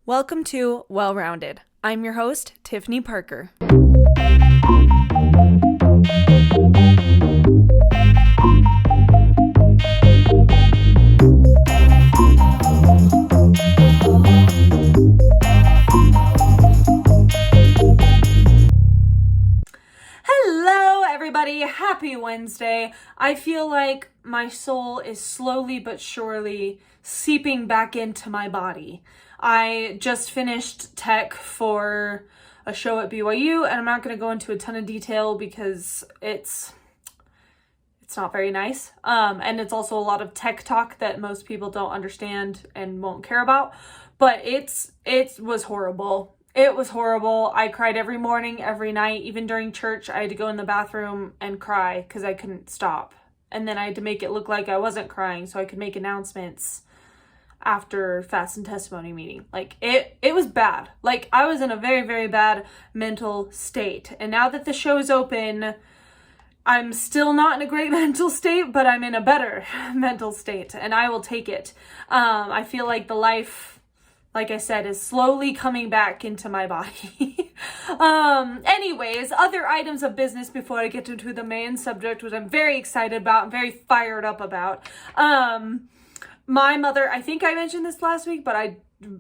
Welcome to Well Rounded. I'm your host, Tiffany Parker. Hello, everybody. Happy Wednesday. I feel like my soul is slowly but surely seeping back into my body. I just finished tech for a show at BYU, and I'm not going to go into a ton of detail because it's not very nice. And it's also a lot of tech talk that most people don't understand and won't care about. But it was horrible. It was horrible. I cried every morning, every night, even during church. I had to go in the bathroom and cry because I couldn't stop. And then I had to make it look like I wasn't crying so I could make announcements after fast and testimony meeting. Like it was bad. Like I was in a very, very bad mental state. And now that the show is open, I'm still not in a great mental state, but I'm in a better mental state and I will take it. I feel like the life, like I said, is slowly coming back into my body. Anyways, other items of business before I get into the main subject, which I'm very excited about, I'm very fired up about. My mother, I think I mentioned this last week, but I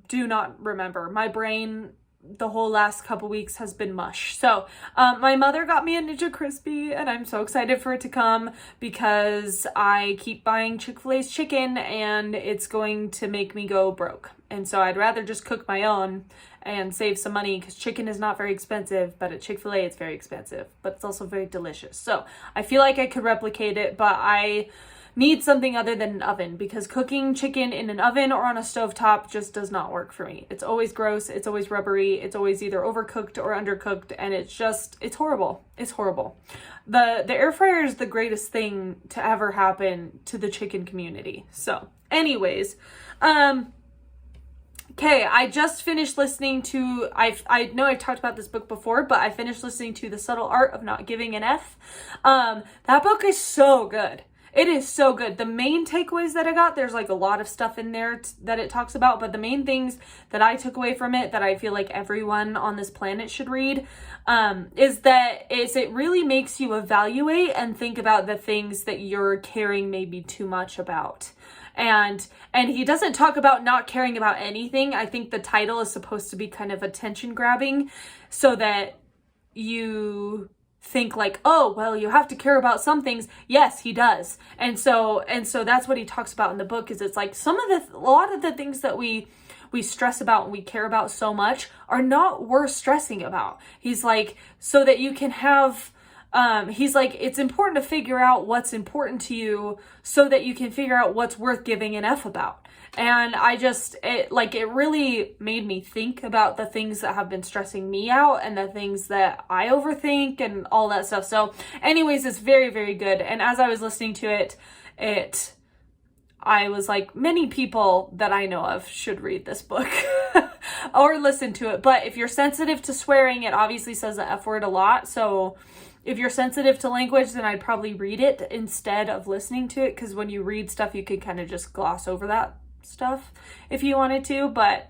do not remember. My brain, the whole last couple weeks has been mush. So, my mother got me a Ninja Crispy, and I'm so excited for it to come because I keep buying Chick-fil-A's chicken, and it's going to make me go broke. And so I'd rather just cook my own and save some money because chicken is not very expensive, but at Chick-fil-A it's very expensive, but it's also very delicious. So I feel like I could replicate it, but I need something other than an oven because cooking chicken in an oven or on a stovetop just does not work for me. It's always gross, it's always rubbery, it's always either overcooked or undercooked, and it's horrible. It's horrible. The air fryer is the greatest thing to ever happen to the chicken community. So, anyways, okay, I just finished listening to, I know I've talked about this book before, but I finished listening to The Subtle Art of Not Giving an F. That book is so good. It is so good. The main takeaways that I got, there's like a lot of stuff in there that it talks about, but the main things that I took away from it that I feel like everyone on this planet should read is it really makes you evaluate and think about the things that you're caring maybe too much about. And he doesn't talk about not caring about anything. I think the title is supposed to be kind of attention grabbing so that you think like, oh, well, you have to care about some things. Yes, he does. And so that's what he talks about in the book is it's like a lot of the things that we stress about and we care about so much are not worth stressing about. He's like, so that you can have he's like, it's important to figure out what's important to you so that you can figure out what's worth giving an F about. And it really made me think about the things that have been stressing me out and the things that I overthink and all that stuff. So anyways, it's very, very good. And as I was listening to it, I was like, many people that I know of should read this book or listen to it. But if you're sensitive to swearing, it obviously says the F word a lot. So if you're sensitive to language, then I'd probably read it instead of listening to it. Because when you read stuff, you can kind of just gloss over that stuff if you wanted to. But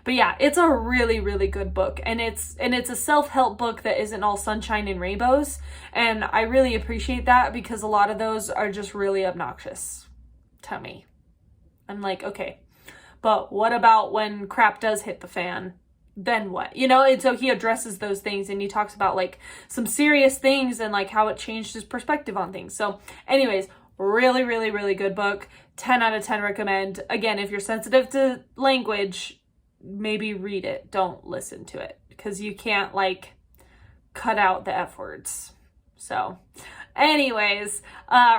yeah, it's a really, really good book. And it's a self-help book that isn't all sunshine and rainbows. And I really appreciate that because a lot of those are just really obnoxious to me. I'm like, okay, but what about when crap does hit the fan? Then what? And so he addresses those things and he talks about like some serious things and like how it changed his perspective on things. So anyways, really, really, really good book. 10 out of 10 recommend. Again, if you're sensitive to language, maybe read it. Don't listen to it because you can't like cut out the F words. So anyways,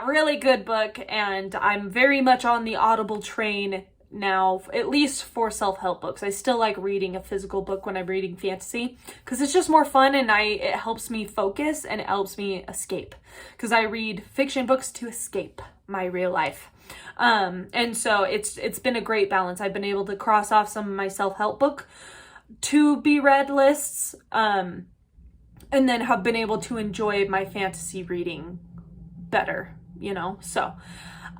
really good book. And I'm very much on the Audible train now, at least for self-help books. I still like reading a physical book when I'm reading fantasy because it's just more fun and it helps me focus and it helps me escape because I read fiction books to escape my real life. And so it's been a great balance. I've been able to cross off some of my self-help book to be read lists and then have been able to enjoy my fantasy reading better so.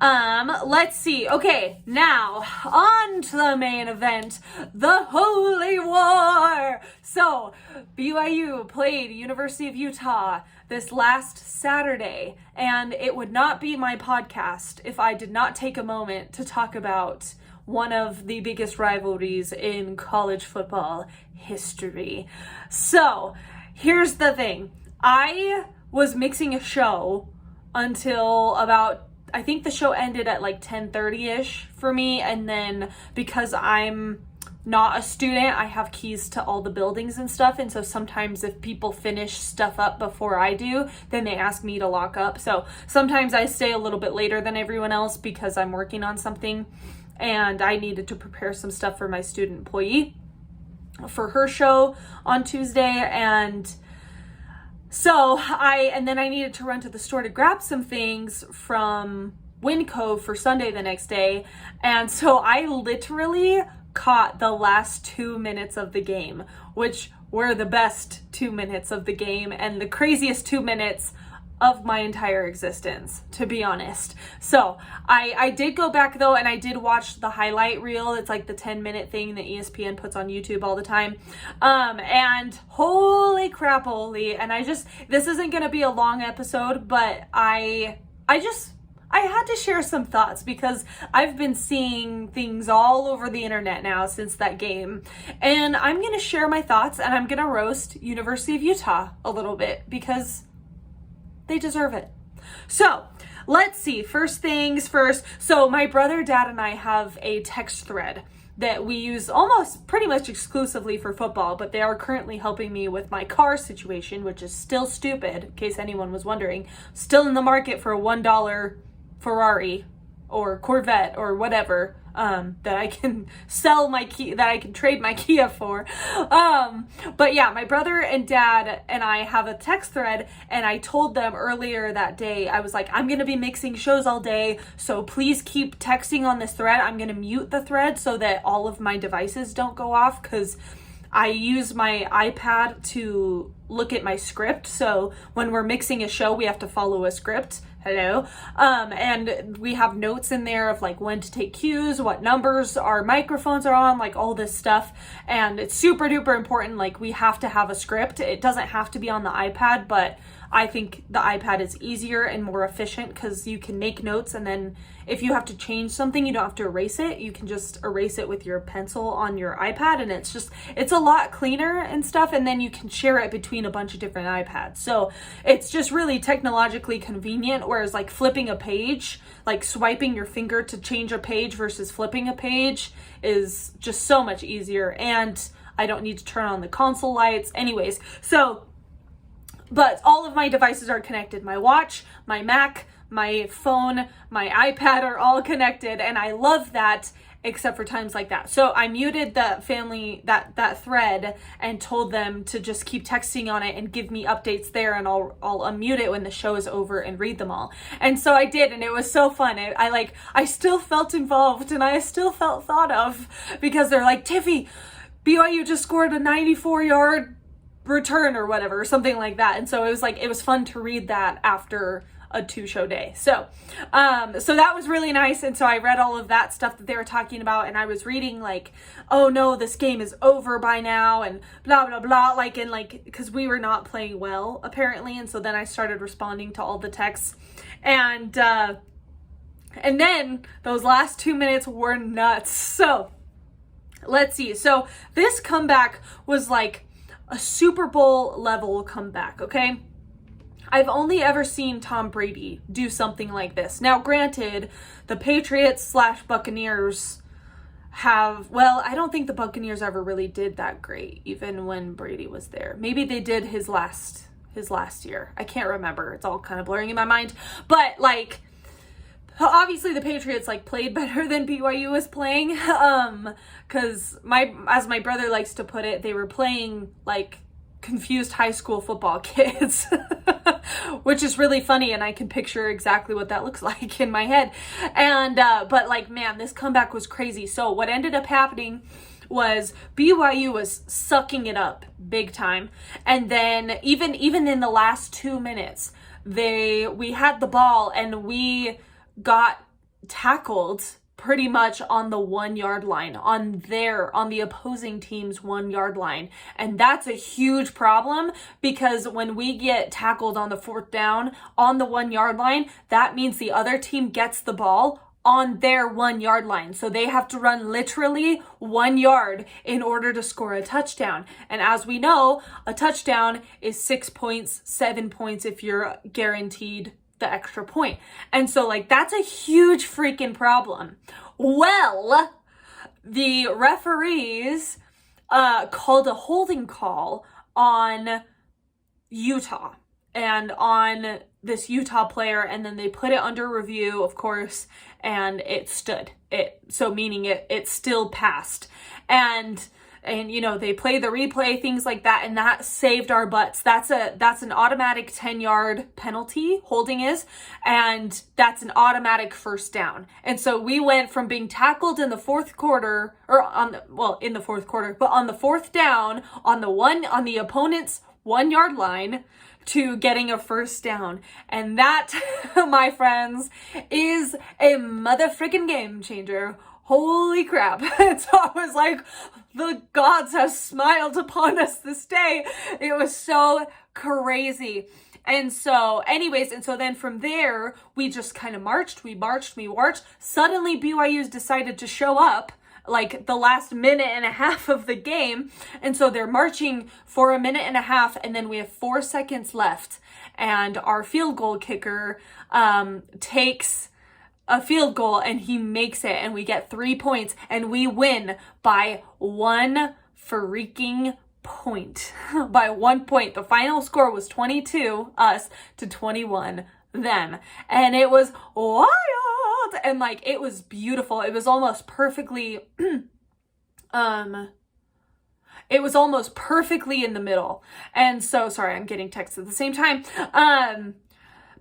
Let's see. Okay, now on to the main event, the Holy War. So, BYU played University of Utah this last Saturday, and it would not be my podcast if I did not take a moment to talk about one of the biggest rivalries in college football history. So, here's the thing. I was mixing a show until about, I think the show ended at like 10:30ish for me, and then because I'm not a student, I have keys to all the buildings and stuff, and so sometimes if people finish stuff up before I do, then they ask me to lock up. So sometimes I stay a little bit later than everyone else because I'm working on something, and I needed to prepare some stuff for my student employee for her show on Tuesday, and so I needed to run to the store to grab some things from Winco for Sunday the next day. And so I literally caught the last 2 minutes of the game, which were the best 2 minutes of the game and the craziest 2 minutes of my entire existence, to be honest. So I did go back though, and I did watch the highlight reel. It's like the 10-minute thing that ESPN puts on YouTube all the time. And holy crap, and this isn't gonna be a long episode, but I had to share some thoughts because I've been seeing things all over the internet now since that game. And I'm going to share my thoughts, and I'm going to roast University of Utah a little bit because they deserve it. So let's see. First things first. So my brother, dad, and I have a text thread that we use almost pretty much exclusively for football, but they are currently helping me with my car situation, which is still stupid, in case anyone was wondering. Still in the market for a $1 Ferrari or Corvette or whatever that I can sell my key, that I can trade my Kia for. But yeah, my brother and dad and I have a text thread, and I told them earlier that day, I was like, I'm going to be mixing shows all day, so please keep texting on this thread. I'm going to mute the thread so that all of my devices don't go off, because I use my iPad to look at my script. So when we're mixing a show, we have to follow a script. Hello. And we have notes in there of like when to take cues, what numbers our microphones are on, like all this stuff. And it's super duper important. Like we have to have a script. It doesn't have to be on the iPad, but I think the iPad is easier and more efficient because you can make notes, and then if you have to change something, you don't have to erase it. You can just erase it with your pencil on your iPad, and it's a lot cleaner and stuff, and then you can share it between a bunch of different iPads. So it's just really technologically convenient, whereas like flipping a page, like swiping your finger to change a page versus flipping a page is just so much easier, and I don't need to turn on the console lights. Anyways, but all of my devices are connected. My watch, my Mac, my phone, my iPad are all connected, and I love that, except for times like that. So I muted the family, that thread, and told them to just keep texting on it and give me updates there, and I'll unmute it when the show is over and read them all. And so I did, and it was so fun. I still felt involved, and I still felt thought of, because they're like, Tiffy, BYU just scored a 94-yard return or whatever, or something like that. And so it was fun to read that after a 2-show day. So that was really nice. And so I read all of that stuff that they were talking about, and I was reading like, oh no, this game is over by now, and blah, blah, blah, because we were not playing well apparently. And so then I started responding to all the texts, and then those last 2 minutes were nuts. So let's see. So this comeback was like a Super Bowl level comeback, okay? I've only ever seen Tom Brady do something like this. Now, granted, the Patriots/Buccaneers I don't think the Buccaneers ever really did that great, even when Brady was there. Maybe they did his last year. I can't remember. It's all kind of blurring in my mind. But like, obviously the Patriots played better than BYU was playing, because as my brother likes to put it, they were playing like confused high school football kids, which is really funny, and I can picture exactly what that looks like in my head. And but man, this comeback was crazy. So what ended up happening was BYU was sucking it up big time, and then even in the last 2 minutes, we had the ball and we got tackled pretty much on the 1 yard line, on the opposing team's 1 yard line. And that's a huge problem, because when we get tackled on the 4th down on the 1 yard line, that means the other team gets the ball on their 1 yard line. So they have to run literally 1 yard in order to score a touchdown. And as we know, a touchdown is 6 points, 7 points if you're guaranteed the extra point. And so like, that's a huge freaking problem. Well, the referees called a holding call on Utah and on this Utah player, and then they put it under review, of course, and it stood. Meaning it still passed. And you know, they play the replay, things like that, and that saved our butts. That's an automatic 10-yard penalty, holding is, and that's an automatic first down. And so we went from being tackled in the 4th quarter, in the 4th quarter, but on the 4th down on the opponent's 1 yard line, to getting a first down. And that, my friends, is a mother-freaking game changer. Holy crap. And so I was like, the gods have smiled upon us this day. It was so crazy. And so anyways, and so then from there, we just kind of marched. Suddenly BYU's decided to show up like the last minute and a half of the game. And so they're marching for a minute and a half, and then we have 4 seconds left. And our field goal kicker takes a field goal and he makes it, and we get 3 points, and we win by 1 freaking point. By 1 point. The final score was 22 us to 21 them. And it was wild. And like, it was beautiful. It was almost perfectly it was almost perfectly in the middle. And so, sorry, I'm getting texts at the same time.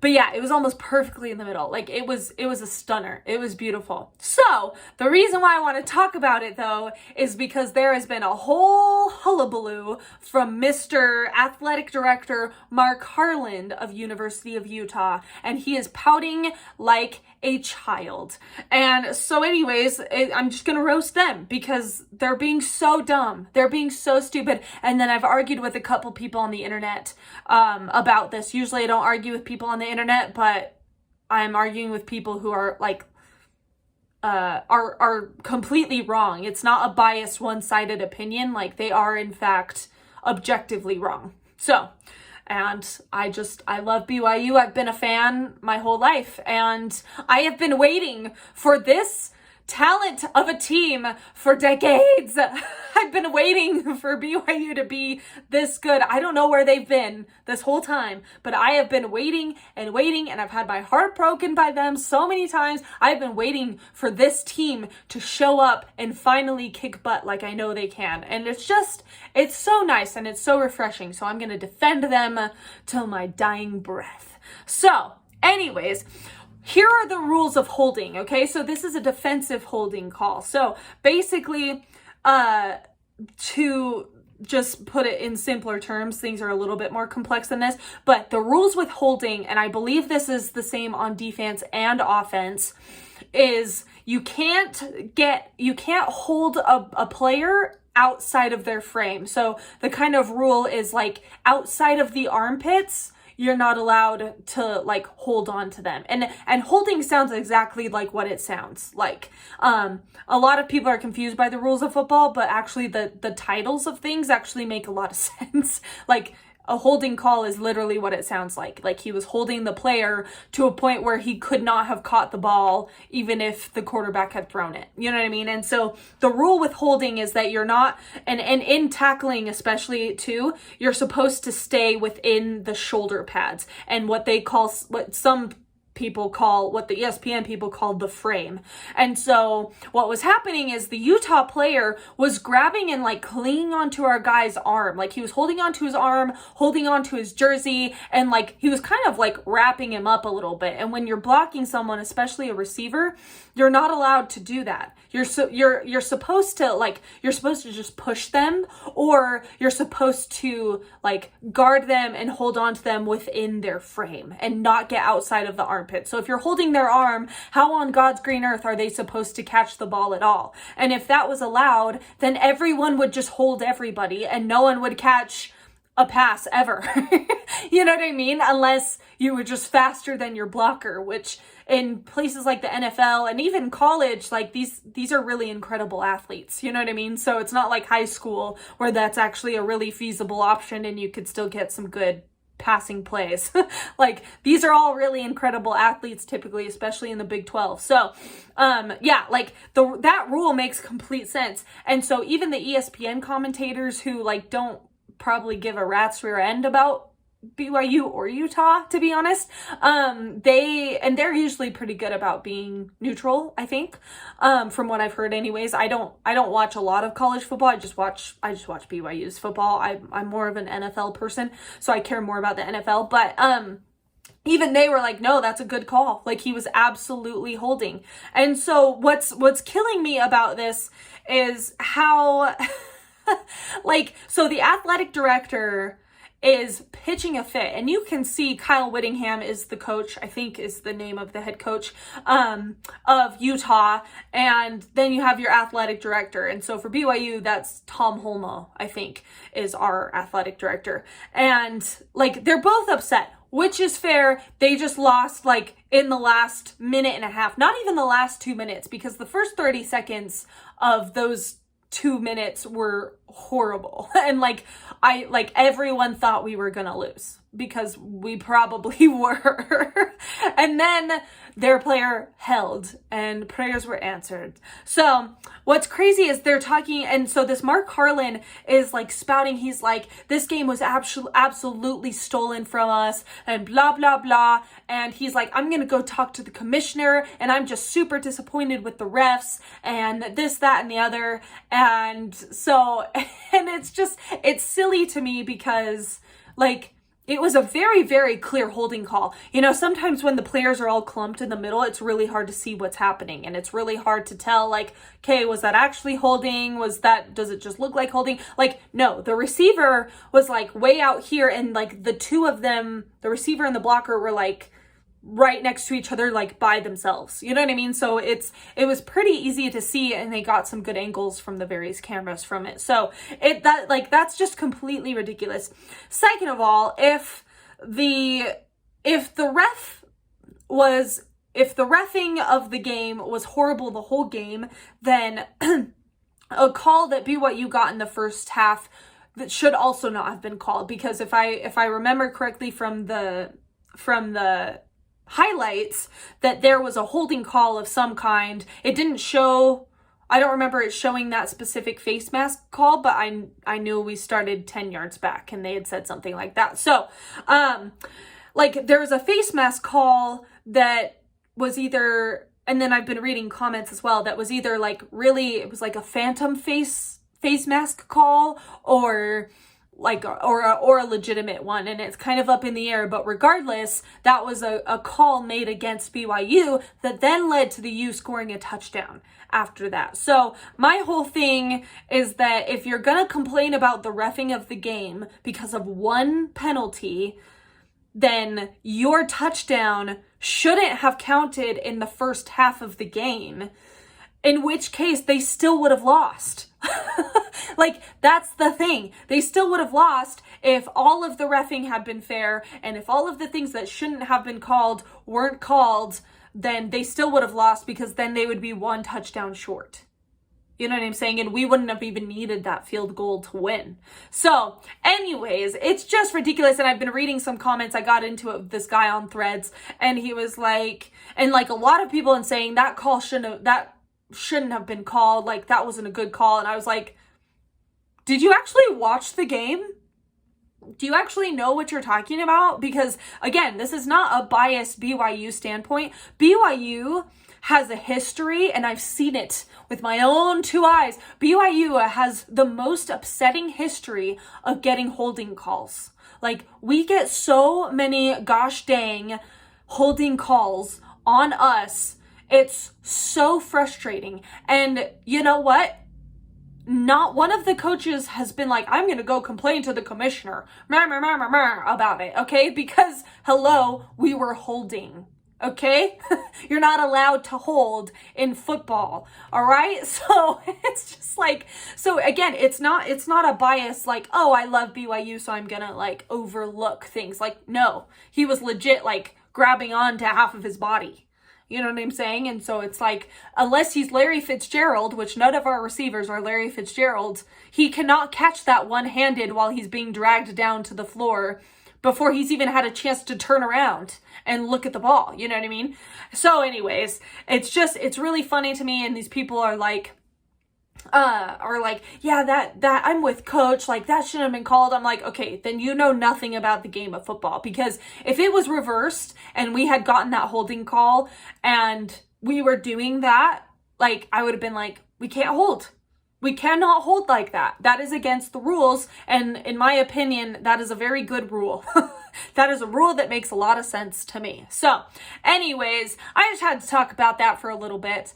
But yeah, it was almost perfectly in the middle. Like, it was a stunner. It was beautiful. So the reason why I want to talk about it, though, is because there has been a whole hullabaloo from Mr. Athletic Director Mark Harland of University of Utah, and he is pouting like a child. And so anyways, I'm just gonna roast them because they're being so dumb. They're being so stupid. And then I've argued with a couple people on the internet about this. Usually I don't argue with people on the internet, but I'm arguing with people who are like are completely wrong. It's not a biased, one-sided opinion. Like, they are in fact objectively wrong. So, and I love BYU. I've been a fan my whole life, and I have been waiting for this talent of a team for decades. I've been waiting for BYU to be this good. I don't know where they've been this whole time, but I have been waiting, and I've had my heart broken by them so many times. I've been waiting for this team to show up and finally kick butt like I know they can. And it's so nice and it's so refreshing. So I'm going to defend them till my dying breath. So anyways, here are the rules of holding, okay? So this is a defensive holding call. So basically, to just put it in simpler terms, things are a little bit more complex than this, but the rules with holding, and I believe this is the same on defense and offense, is you can't hold a player outside of their frame. So the kind of rule is like outside of the armpits, you're not allowed to like hold on to them. And holding sounds exactly like what it sounds like. A lot of people are confused by the rules of football, but actually the titles of things actually make a lot of sense. Like, a holding call is literally what it sounds like. Like, he was holding the player to a point where he could not have caught the ball even if the quarterback had thrown it. You know what I mean? And so the rule with holding is that you're not, and in tackling especially too, you're supposed to stay within the shoulder pads and what some what the ESPN people called the frame. And so what was happening is the Utah player was grabbing and like clinging onto our guy's arm. Like he was holding onto his arm, holding onto his jersey, and like he was kind of like wrapping him up a little bit. And when you're blocking someone, especially a receiver, you're not allowed to do that. You're supposed to just push them, or you're supposed to like guard them and hold on to them within their frame and not get outside of the armpit. So if you're holding their arm, how on God's green earth are they supposed to catch the ball at all? And if that was allowed, then everyone would just hold everybody and no one would catch a pass ever. You know what I mean? Unless you were just faster than your blocker, which in places like the NFL and even college, like these are really incredible athletes. You know what I mean? So it's not like high school where that's actually a really feasible option and you could still get some good passing plays. Like these are all really incredible athletes typically, especially in the Big 12. So yeah, like that rule makes complete sense. And so even the ESPN commentators who like don't probably give a rat's rear end about BYU or Utah, to be honest, they're usually pretty good about being neutral, I think, from what I've heard anyways. I don't watch a lot of college football. I just watch BYU's football. I'm more of an NFL person, so I care more about the NFL, but even they were like, no, that's a good call. Like he was absolutely holding. And so what's killing me about this is how like, so the athletic director is pitching a fit, and you can see Kyle Whittingham is the coach, I think is the name of the head coach of Utah, and then you have your athletic director. And so for BYU, that's Tom Holmoe, I think, is our athletic director. And like they're both upset, which is fair. They just lost like in the last minute and a half, not even the last 2 minutes, because the first 30 seconds of those 2 minutes were horrible. And like everyone thought we were gonna lose, because we probably were. And then their player held and prayers were answered. So what's crazy is they're talking, and so this Mark Harlan is like spouting, he's like, this game was absolutely stolen from us and blah, blah, blah. And he's like, I'm going to go talk to the commissioner and I'm just super disappointed with the refs and this, that, and the other. And so, and it's silly to me because like, it was a very, very clear holding call. You know, sometimes when the players are all clumped in the middle, it's really hard to see what's happening. And it's really hard to tell, like, okay, was that actually holding? Does it just look like holding? Like, no, the receiver was like way out here, and like the two of them, the receiver and the blocker, were like right next to each other, like by themselves. You know what I mean? So it was pretty easy to see, and they got some good angles from the various cameras from it. So that's just completely ridiculous. Second of all, if the reffing of the game was horrible the whole game, then a call that BYU got in the first half that should also not have been called, because if I remember correctly from the highlights, that there was a holding call of some kind. It didn't show, I don't remember it showing that specific face mask call, but I knew we started 10 yards back and they had said something like that. So, like there was a face mask call that was either, and then I've been reading comments as well, that was either like really, it was like a phantom face mask call or a legitimate one, and it's kind of up in the air. But regardless, that was a call made against BYU that then led to the U scoring a touchdown after that. So my whole thing is that if you're gonna complain about the reffing of the game because of one penalty, then your touchdown shouldn't have counted in the first half of the game, in which case they still would have lost. Like, that's the thing. They still would have lost if all of the reffing had been fair, and if all of the things that shouldn't have been called weren't called, then they still would have lost, because then they would be one touchdown short. You know what I'm saying? And we wouldn't have even needed that field goal to win. So anyways, it's just ridiculous. And I've been reading some comments. I got into it with this guy on Threads, and he was like, and like a lot of people in saying that call shouldn't have been called. Like, that wasn't a good call. And I was like, did you actually watch the game? do you actually know what you're talking about? Because again, this is not a biased BYU standpoint. BYU has a history, and I've seen it with my own two eyes. BYU has the most upsetting history of getting holding calls. Like, we get so many gosh dang holding calls on us. It's so frustrating. And you know what? Not one of the coaches has been like, I'm going to go complain to the commissioner about it, okay? Because, hello, we were holding, okay? You're not allowed to hold in football, all right? So it's just like, so again, it's not a bias like, oh, I love BYU, so I'm going to like overlook things. Like, no, he was legit like grabbing on to half of his body. You know what I'm saying? And so it's like, unless he's Larry Fitzgerald, which none of our receivers are Larry Fitzgerald, he cannot catch that one-handed while he's being dragged down to the floor before he's even had a chance to turn around and look at the ball. You know what I mean? So anyways, it's really funny to me. And these people are like, yeah, that I'm with coach, like that shouldn't have been called. I'm like, okay, then you know nothing about the game of football, because if it was reversed and we had gotten that holding call and we were doing that, like I would have been like, we can't hold. We cannot hold like that. That is against the rules. And in my opinion, that is a very good rule. That is a rule that makes a lot of sense to me. So anyways, I just had to talk about that for a little bit.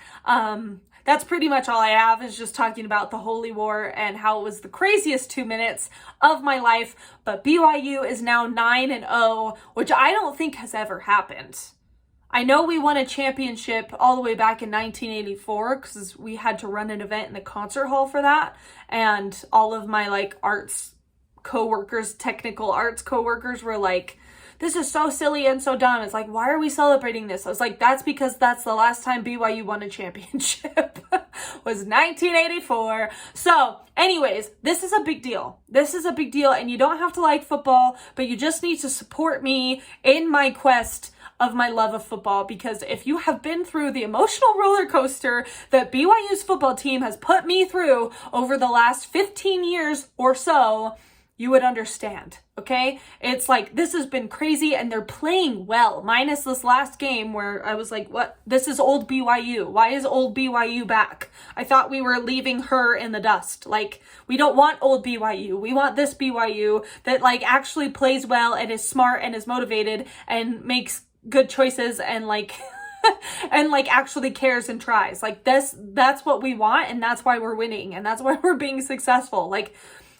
That's pretty much all I have, is just talking about the Holy War and how it was the craziest 2 minutes of my life. But BYU is now 9-0, which I don't think has ever happened. I know we won a championship all the way back in 1984 because we had to run an event in the concert hall for that. And all of my like arts coworkers, technical arts coworkers were like, this is so silly and so dumb. It's like, why are we celebrating this? I was like, that's because that's the last time BYU won a championship was 1984. So anyways, this is a big deal. This is a big deal, and you don't have to like football, but you just need to support me in my quest of my love of football, because if you have been through the emotional roller coaster that BYU's football team has put me through over the last 15 years or so, you would understand, okay? It's like, this has been crazy, and they're playing well, minus this last game where I was like, what? This is old BYU. Why is old BYU back? I thought we were leaving her in the dust. Like, we don't want old BYU. We want this BYU that like actually plays well and is smart and is motivated and makes good choices and like and like actually cares and tries. Like that's what we want, and that's why we're winning, and that's why we're being successful. Like,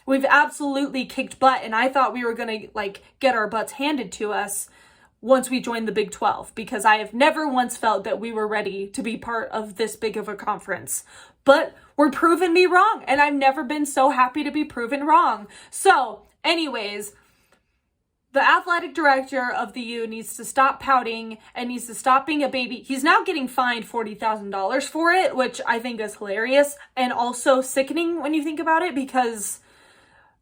we've absolutely kicked butt, and I thought we were going to like get our butts handed to us once we joined the Big 12, because I have never once felt that we were ready to be part of this big of a conference. But we're proving me wrong, and I've never been so happy to be proven wrong. So anyways, the athletic director of the U needs to stop pouting and needs to stop being a baby. He's now getting fined $40,000 for it, which I think is hilarious and also sickening when you think about it, because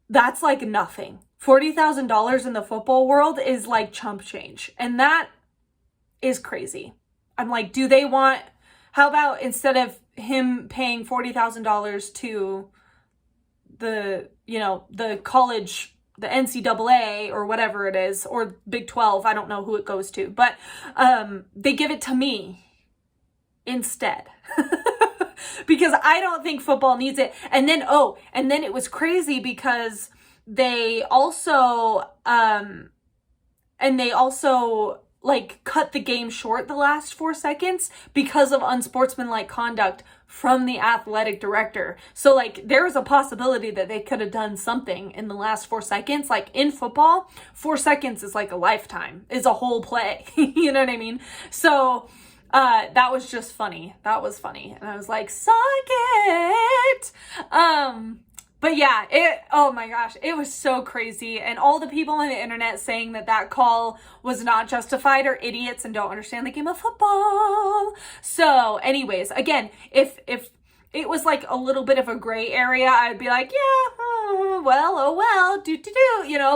that's like nothing. $40,000 in the football world is like chump change. And that is crazy. I'm like, how about instead of him paying $40,000 to the college, the NCAA or whatever it is, or Big 12, I don't know who it goes to, but they give it to me instead. Because I don't think football needs it. And then it was crazy because they also like cut the game short the last 4 seconds because of unsportsmanlike conduct from the athletic director. So like there was a possibility that they could have done something in the last 4 seconds. Like in football, 4 seconds is like a lifetime, is a whole play. You know what I mean? So that was just funny. That was funny. And I was like, suck it. But yeah, oh my gosh, it was so crazy. And all the people on the internet saying that call was not justified are idiots and don't understand the game of football. So anyways, again, if it was like a little bit of a gray area, I'd be like, yeah, oh well,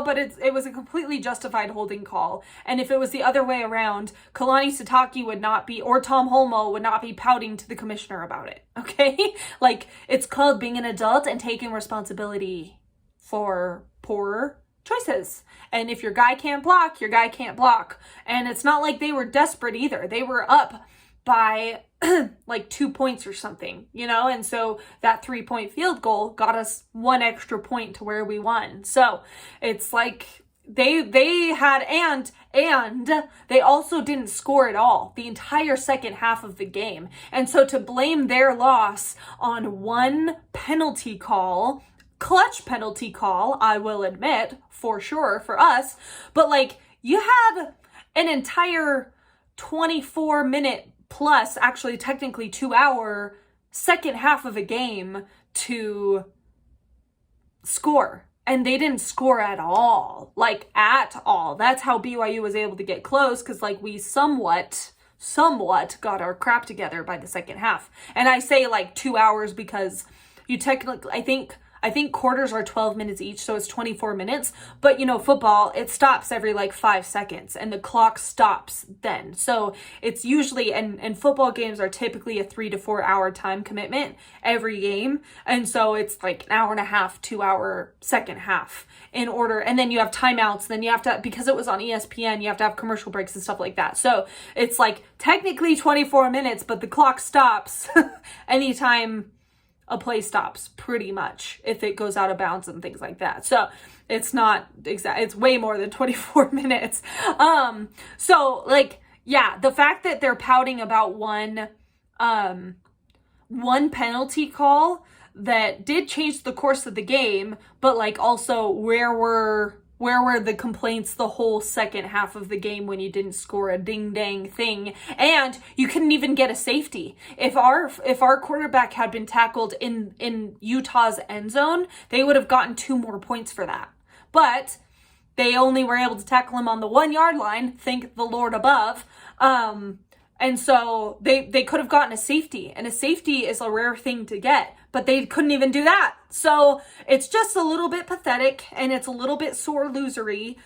but it was a completely justified holding call. And if it was the other way around, Kalani Sitake would not be, or Tom Holmoe would not be pouting to the commissioner about it, okay? Like, it's called being an adult and taking responsibility for poor choices. And if your guy can't block, your guy can't block. And it's not like they were desperate either. They were up by like 2 points or something, you know? And so that 3-point field goal got us 1 extra point to where we won. So it's like they had, and they also didn't score at all the entire second half of the game. And so to blame their loss on one penalty call, clutch penalty call, I will admit, for sure, for us, but like, you had an entire 24-minute plus, actually technically 2-hour second half of a game to score. And they didn't score at all, like at all. That's how BYU was able to get close, because like we somewhat got our crap together by the second half. And I say like 2 hours because you technically, I think quarters are 12 minutes each, so it's 24 minutes. But, you know, football, it stops every like 5 seconds and the clock stops then. So it's usually, and football games are typically a 3 to 4 hour time commitment every game. And so it's like an hour and a half, 2 hour second half in order. And then you have timeouts. Then you have to, because it was on ESPN, you have to have commercial breaks and stuff like that. So it's like technically 24 minutes, but the clock stops anytime a play stops, pretty much, if it goes out of bounds and things like that. So it's not exact, it's way more than 24 minutes. So like, yeah, the fact that they're pouting about one penalty call that did change the course of the game, but like also where were the complaints the whole second half of the game when you didn't score a ding dang thing, and you couldn't even get a safety? If our quarterback had been tackled in Utah's end zone, they would have gotten 2 more points for that. But they only were able to tackle him on the 1 yard line, thank the Lord above. And so they could have gotten a safety, and a safety is a rare thing to get, but they couldn't even do that. So it's just a little bit pathetic, and it's a little bit sore losery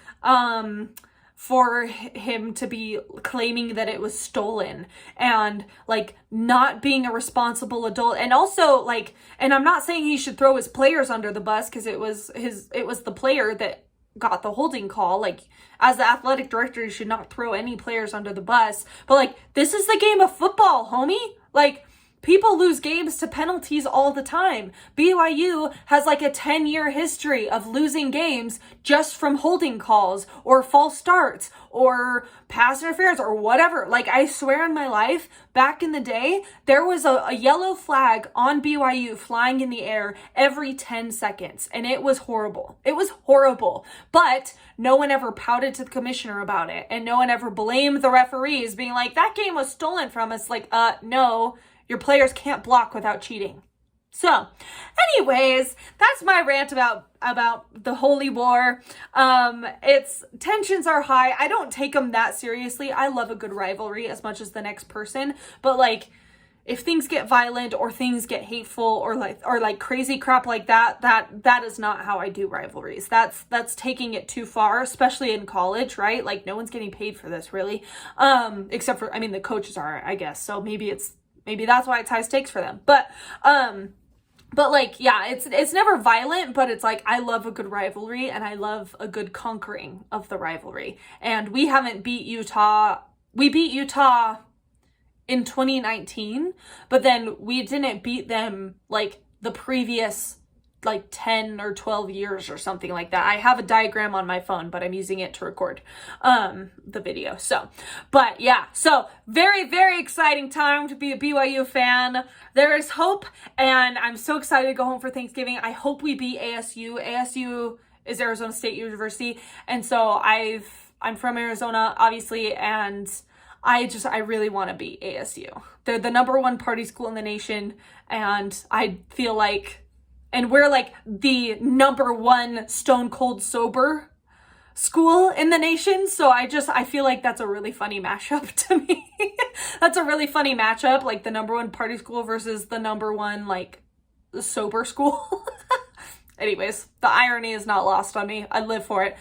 for him to be claiming that it was stolen and like not being a responsible adult. And also like, and I'm not saying he should throw his players under the bus, because it was the player that got the holding call. Like, as the athletic director, you should not throw any players under the bus. But like, this is the game of football, homie. Like, people lose games to penalties all the time. BYU has like a 10-year history of losing games just from holding calls or false starts or pass interference or whatever. Like, I swear on my life, back in the day, there was a yellow flag on BYU flying in the air every 10 seconds. And it was horrible. It was horrible. But no one ever pouted to the commissioner about it. And no one ever blamed the referees, being like, that game was stolen from us. Like, no. Your players can't block without cheating. So, anyways, that's my rant about the Holy War. It's tensions are high. I don't take them that seriously. I love a good rivalry as much as the next person, but like, if things get violent or things get hateful or like crazy crap like that is not how I do rivalries. That's taking it too far, especially in college, right? Like, no one's getting paid for this, really, except for, I mean, the coaches are, I guess. So maybe that's why it's high stakes for them. But like, yeah, it's never violent, but it's like, I love a good rivalry and I love a good conquering of the rivalry. And we haven't beat Utah. We beat Utah in 2019, but then we didn't beat them like the previous like 10 or 12 years or something like that. I have a diagram on my phone, but I'm using it to record the video. So, but yeah, so very, very exciting time to be a BYU fan. There is hope, and I'm so excited to go home for Thanksgiving. I hope we beat ASU. ASU is Arizona State University, and so I'm from Arizona, obviously, and I really want to beat ASU. They're the #1 party school in the nation, and I feel like, and we're like the #1 stone cold sober school in the nation. So I feel like that's a really funny mashup to me. That's a really funny matchup, like the #1 party school versus the #1 like sober school. Anyways, the irony is not lost on me. I live for it.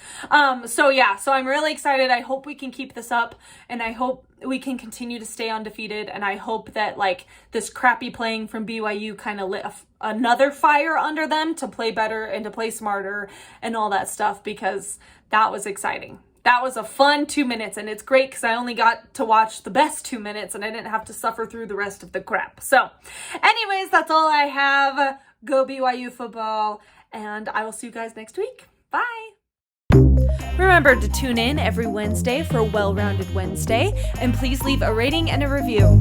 So yeah, so I'm really excited. I hope we can keep this up, and I hope we can continue to stay undefeated, and I hope that like this crappy playing from BYU kind of lit another fire under them to play better and to play smarter and all that stuff, because that was exciting. That was a fun 2 minutes, and it's great because I only got to watch the best 2 minutes and I didn't have to suffer through the rest of the crap. So anyways, that's all I have. Go BYU football, and I will see you guys next week. Bye. Remember to tune in every Wednesday for Well-Rounded Wednesday, and please leave a rating and a review.